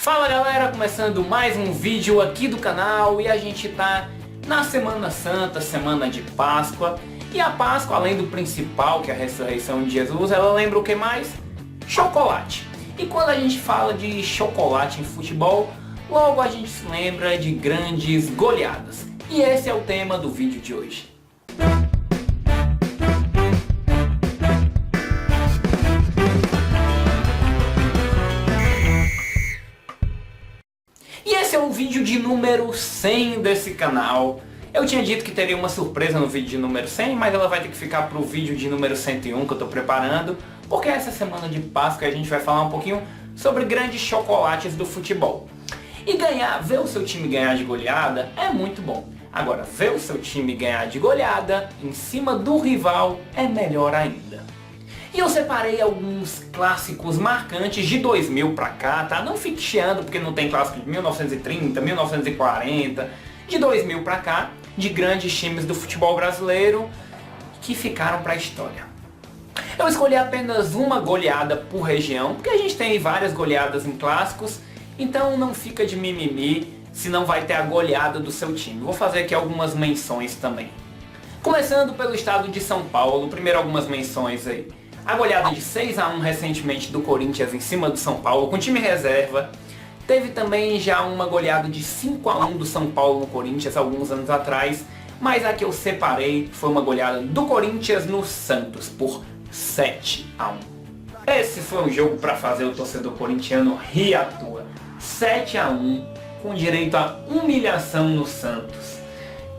Fala galera, começando mais um vídeo aqui do canal e a gente tá na Semana Santa, Semana de Páscoa. E a Páscoa, além do principal, que é a ressurreição de Jesus, ela lembra o que mais? Chocolate. E quando a gente fala de chocolate em futebol, logo a gente se lembra de grandes goleadas. E esse é o tema do vídeo de hoje. E esse é o vídeo de número 100 desse canal. Eu tinha dito que teria uma surpresa no vídeo de número 100, mas ela vai ter que ficar pro vídeo de número 101 que eu tô preparando, porque essa semana de Páscoa a gente vai falar um pouquinho sobre grandes chocolates do futebol. E ver o seu time ganhar de goleada é muito bom. Agora, ver o seu time ganhar de goleada em cima do rival é melhor ainda. E eu separei alguns clássicos marcantes de 2000 pra cá, tá? Não fique chiando porque não tem clássico de 1930, 1940, de 2000 pra cá, de grandes times do futebol brasileiro que ficaram pra história. Eu escolhi apenas uma goleada por região, porque a gente tem várias goleadas em clássicos, então não fica de mimimi se não vai ter a goleada do seu time. Vou fazer aqui algumas menções também. Começando pelo estado de São Paulo, primeiro algumas menções aí. A goleada de 6-1 recentemente do Corinthians em cima do São Paulo, com time reserva. Teve também já uma goleada de 5-1 do São Paulo no Corinthians alguns anos atrás. Mas a que eu separei foi uma goleada do Corinthians no Santos por 7-1. Esse foi um jogo para fazer o torcedor corintiano rir à toa. 7-1, com direito a humilhação no Santos.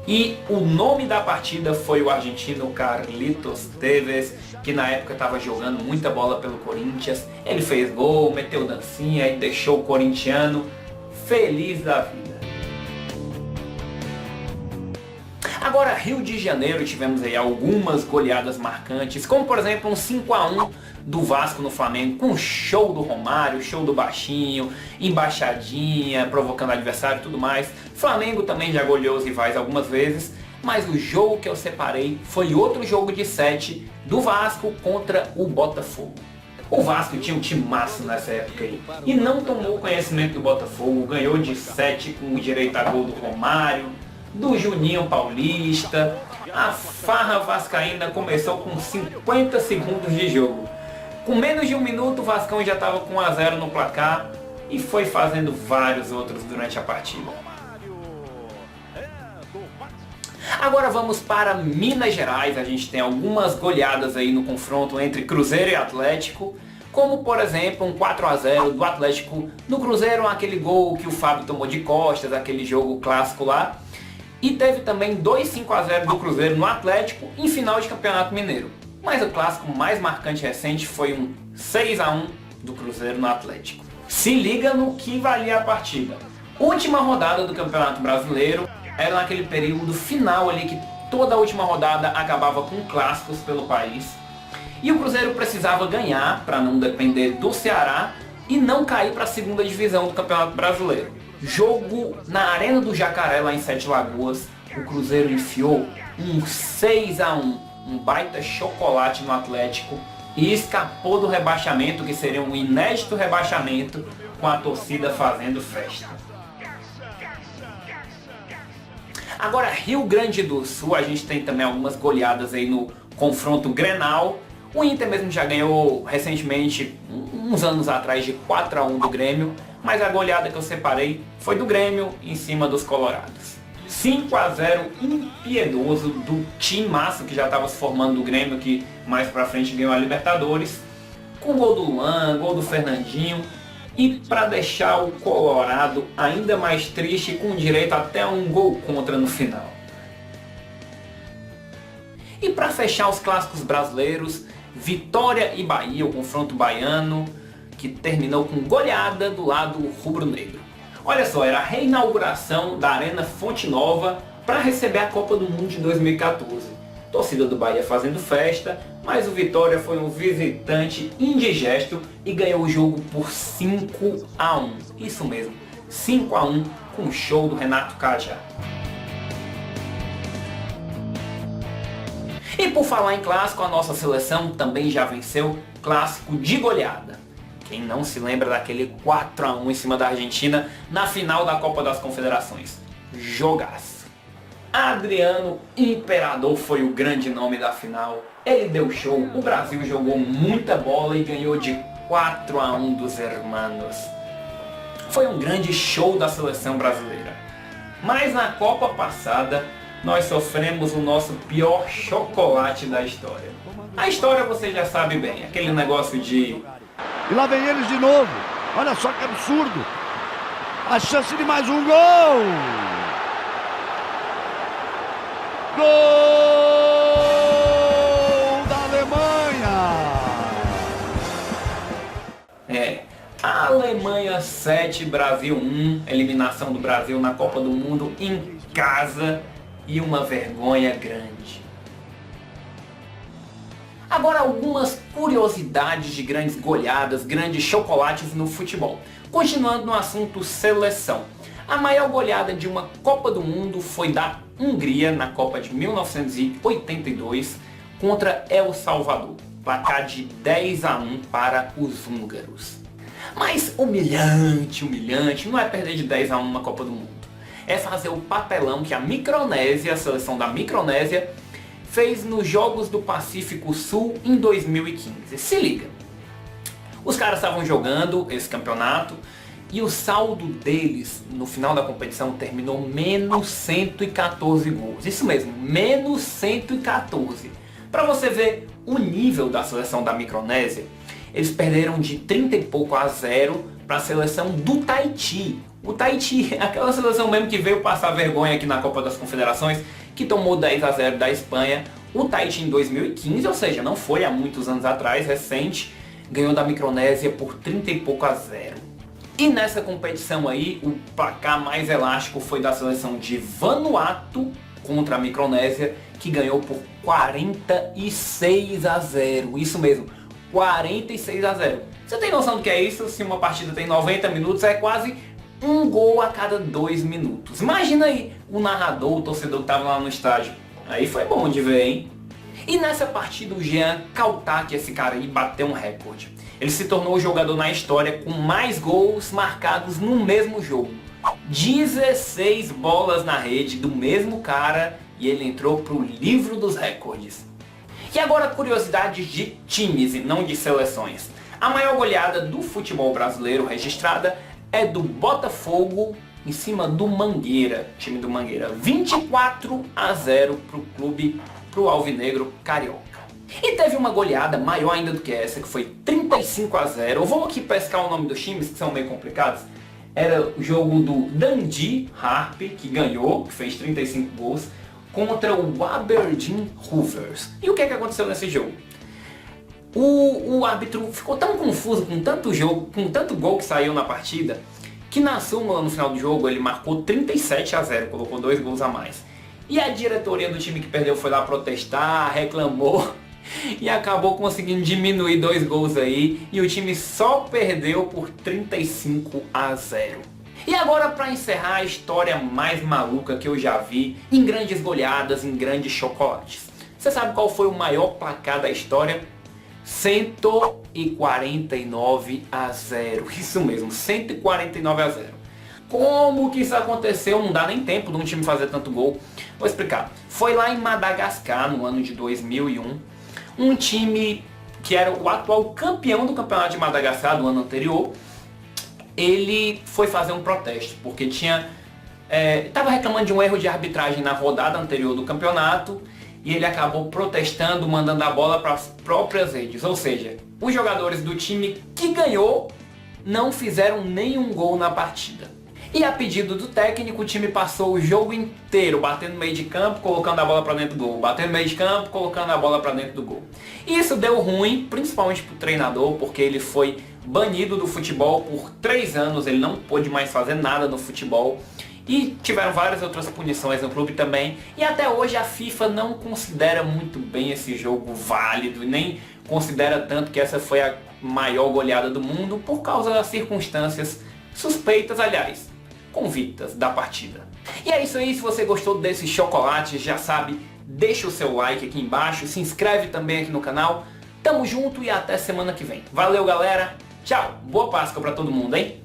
E o nome da partida foi o argentino Carlitos Tevez, que na época estava jogando muita bola pelo Corinthians. Ele fez gol, meteu dancinha e deixou o corintiano feliz da vida. Agora, Rio de Janeiro, tivemos aí algumas goleadas marcantes, como por exemplo um 5-1 do Vasco no Flamengo, com show do Romário, show do Baixinho, embaixadinha, provocando adversário e tudo mais. Flamengo também já goleou os rivais algumas vezes, mas o jogo que eu separei foi outro jogo de 7 do Vasco contra o Botafogo. O Vasco tinha um timaço nessa época aí, e não tomou conhecimento do Botafogo, ganhou de 7 com o direito a gol do Romário, do Juninho Paulista. A farra vascaína começou com 50 segundos de jogo. Com menos de um minuto o Vascão já estava com 1-0 no placar e foi fazendo vários outros durante a partida. Agora vamos para Minas Gerais. A gente tem algumas goleadas aí no confronto entre Cruzeiro e Atlético, como por exemplo um 4-0 do Atlético no Cruzeiro, aquele gol que o Fábio tomou de costas, aquele jogo clássico lá. E teve também 2 5-0 do Cruzeiro no Atlético em final de Campeonato Mineiro. Mas o clássico mais marcante recente foi um 6-1 do Cruzeiro no Atlético. Se liga no que valia a partida. Última rodada do Campeonato Brasileiro, era naquele período final ali que toda a última rodada acabava com clássicos pelo país. E o Cruzeiro precisava ganhar para não depender do Ceará e não cair para a segunda divisão do Campeonato Brasileiro. Jogo na Arena do Jacaré, lá em Sete Lagoas. O Cruzeiro enfiou um 6-1, um baita chocolate no Atlético, e escapou do rebaixamento, que seria um inédito rebaixamento, com a torcida fazendo festa. Agora, Rio Grande do Sul, a gente tem também algumas goleadas aí no confronto Grenal. O Inter mesmo já ganhou recentemente, uns anos atrás, de 4-1 do Grêmio, mas a goleada que eu separei foi do Grêmio em cima dos Colorados. 5-0 impiedoso do timaço que já estava se formando do Grêmio, que mais pra frente ganhou a Libertadores, com gol do Luan, gol do Fernandinho, e para deixar o Colorado ainda mais triste, com direito até a um gol contra no final. E para fechar os clássicos brasileiros, Vitória e Bahia, o confronto baiano, que terminou com goleada do lado rubro-negro. Olha só, era a reinauguração da Arena Fonte Nova para receber a Copa do Mundo de 2014. Torcida do Bahia fazendo festa, mas o Vitória foi um visitante indigesto e ganhou o jogo por 5-1. Isso mesmo, 5-1 com o show do Renato Cajá. E por falar em clássico, a nossa seleção também já venceu clássico de goleada. Quem não se lembra daquele 4-1 em cima da Argentina na final da Copa das Confederações? Jogaço. Adriano Imperador foi o grande nome da final. Ele deu show, o Brasil jogou muita bola e ganhou de 4-1 dos hermanos. Foi um grande show da seleção brasileira. Mas na Copa passada, nós sofremos o nosso pior chocolate da história. A história você já sabe bem, aquele negócio de... E lá vem eles de novo. Olha só que absurdo. A chance de mais um gol. Gol da Alemanha. A Alemanha 7, Brasil 1. Eliminação do Brasil na Copa do Mundo em casa. E uma vergonha grande. Agora algumas curiosidades de grandes goleadas, grandes chocolates no futebol. Continuando no assunto seleção. A maior goleada de uma Copa do Mundo foi da Hungria na Copa de 1982 contra El Salvador. Placar de 10-1 para os húngaros. Mas humilhante, não é perder de 10-1 na Copa do Mundo. É fazer o papelão que a Micronésia, a seleção da Micronésia, fez nos Jogos do Pacífico Sul em 2015. Se liga. Os caras estavam jogando esse campeonato e o saldo deles no final da competição terminou menos 114 gols. Isso mesmo, menos 114. Para você ver o nível da seleção da Micronésia, eles perderam de 30 e pouco a 0 para a seleção do Tahiti. O Tahiti, aquela seleção mesmo que veio passar vergonha aqui na Copa das Confederações, que tomou 10-0 da Espanha. O Tahiti em 2015, ou seja, não foi há muitos anos atrás, recente, ganhou da Micronésia por 30 e pouco a 0. E nessa competição aí, o placar mais elástico foi da seleção de Vanuatu contra a Micronésia, que ganhou por 46-0. Isso mesmo, 46-0. Você tem noção do que é isso? Se uma partida tem 90 minutos, é quase um gol a cada 2 minutos. Imagina aí o narrador, o torcedor que estava lá no estádio. Aí foi bom de ver, hein? E nessa partida o Jean Caltach, esse cara aí, bateu um recorde. Ele se tornou o jogador na história com mais gols marcados no mesmo jogo. 16 bolas na rede do mesmo cara e ele entrou pro livro dos recordes. E agora curiosidades de times e não de seleções. A maior goleada do futebol brasileiro registrada é do Botafogo em cima do Mangueira, time do Mangueira, 24-0 pro Alvinegro Carioca. E teve uma goleada maior ainda do que essa, que foi 35-0. Eu vou aqui pescar o nome dos times, que são meio complicados. Era o jogo do Dundee Harp, que ganhou, que fez 35 gols, contra o Aberdeen Rovers. E o que aconteceu nesse jogo? O árbitro ficou tão confuso com tanto jogo, com tanto gol que saiu na partida, que na súmula no final do jogo ele marcou 37-0, colocou 2 gols a mais. E a diretoria do time que perdeu foi lá protestar, reclamou e acabou conseguindo diminuir 2 gols aí e o time só perdeu por 35-0. E agora, para encerrar a história mais maluca que eu já vi em grandes goleadas, em grandes chocolates. Você sabe qual foi o maior placar da história? 149-0. Isso mesmo, 149-0. Como que isso aconteceu? Não dá nem tempo de um time fazer tanto gol. Vou explicar. Foi lá em Madagascar, no ano de 2001. Um time que era o atual campeão do campeonato de Madagascar do ano anterior. Ele foi fazer um protesto, porque estava reclamando de um erro de arbitragem na rodada anterior do campeonato. E ele acabou protestando, mandando a bola para as próprias redes. Ou seja, os jogadores do time que ganhou não fizeram nenhum gol na partida. E a pedido do técnico, o time passou o jogo inteiro batendo no meio de campo, colocando a bola para dentro do gol. Batendo no meio de campo, colocando a bola para dentro do gol. E isso deu ruim, principalmente para o treinador, porque ele foi banido do futebol por 3 anos. Ele não pôde mais fazer nada no futebol. E tiveram várias outras punições no clube também. E até hoje a FIFA não considera muito bem esse jogo válido. E nem considera tanto que essa foi a maior goleada do mundo. Por causa das circunstâncias suspeitas, aliás, convictas da partida. E é isso aí. Se você gostou desse chocolate, já sabe, deixa o seu like aqui embaixo. Se inscreve também aqui no canal. Tamo junto e até semana que vem. Valeu, galera. Tchau, boa Páscoa pra todo mundo, hein?